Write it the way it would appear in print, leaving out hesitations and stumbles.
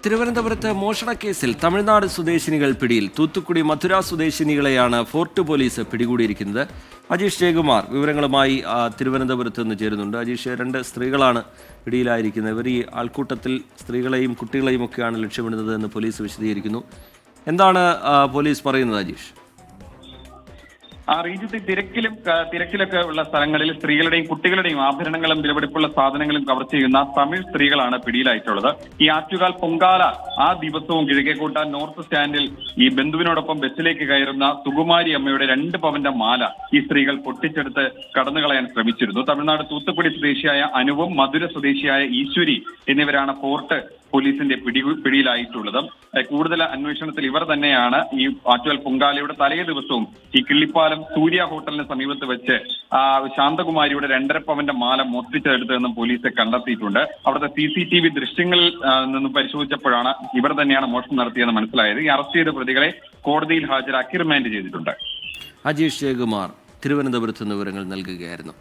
തിരുവനന്തപുരത്ത് മോഷണക്കേസിൽ തമിഴ്നാട് സ്വദേശിനികൾ പിടിയിൽ. തൂത്തുക്കുടി മധുര സ്വദേശിനികളെയാണ് fort police പിടികൂടിയിരിക്കുന്നത്. Ajeesh Jayakumar വിവരങ്ങളുമായി തിരുവനന്തപുരത്ത് നിന്ന് ചേരുന്നുണ്ട്. അജീഷ്, 2 സ്ത്രീകളാണ് പിടിയിലായിരിക്കുന്നത്. ഇവർ ഈ ആൾക്കൂട്ടത്തിൽ സ്ത്രീകളെയും കുട്ടികളെയും ഒക്കെയാണ് ലക്ഷ്യമിടുന്നത് എന്ന് പോലീസ് വിശദീകരിക്കുന്നു. എന്താണ് പോലീസ് പറയുന്നത്, അജീഷ്? റീജിയത്തിൽ തിരക്കിലൊക്കെ ഉള്ള സ്ഥലങ്ങളിൽ സ്ത്രീകളുടെയും കുട്ടികളുടെയും ആഭരണങ്ങളും വിലപിടിപ്പുള്ള സാധനങ്ങളും കവർ ചെയ്യുന്ന തമിഴ് സ്ത്രീകളാണ് പിടിയിലായിട്ടുള്ളത്. ഈ ആറ്റുകാൽ പൊങ്കാല ആ ദിവസവും കിഴക്കേക്കോട്ട നോർത്ത് സ്റ്റാൻഡിൽ ഈ ബന്ധുവിനോടൊപ്പം ബസ്സിലേക്ക് കയറുന്ന സുകുമാരി അമ്മയുടെ 2 പവന്റെ മാല ഈ സ്ത്രീകൾ പൊട്ടിച്ചെടുത്ത് കടന്നുകളയാൻ ശ്രമിച്ചിരുന്നു. തമിഴ്നാട് തൂത്തുക്കുടി സ്വദേശിയായ അനുവും മധുര സ്വദേശിയായ ഈശ്വരി എന്നിവരാണ് ഫോർട്ട് പോലീസിന്റെ പിടിയിലായിട്ടുള്ളത്. കൂടുതൽ അന്വേഷണത്തിൽ ഇവർ തന്നെയാണ് ഈ ആറ്റുകാൽ പൊങ്കാലയുടെ തലേ ദിവസവും ഈ കിള്ളിപ്പാലം സൂര്യ ഹോട്ടലിന് സമീപത്ത് വെച്ച് ശാന്തകുമാരിയുടെ 2.5 പവന്റെ മാല മോഷ്ടിച്ചെടുത്തതെന്നും പോലീസ് കണ്ടെത്തിയിട്ടുണ്ട്. അവിടുത്തെ CCTV ദൃശ്യങ്ങളിൽ നിന്ന് പരിശോധിച്ചപ്പോഴാണ് ഇവർ തന്നെയാണ് മോഷണം നടത്തിയെന്ന് മനസ്സിലായത്. ഈ അറസ്റ്റ് ചെയ്ത പ്രതികളെ കോടതിയിൽ ഹാജരാക്കി റിമാൻഡ് ചെയ്തിട്ടുണ്ട്. അജീഷ് ജയകുമാർ തിരുവനന്തപുരത്ത് നിന്ന് വിവരങ്ങൾ നൽകുകയായിരുന്നു.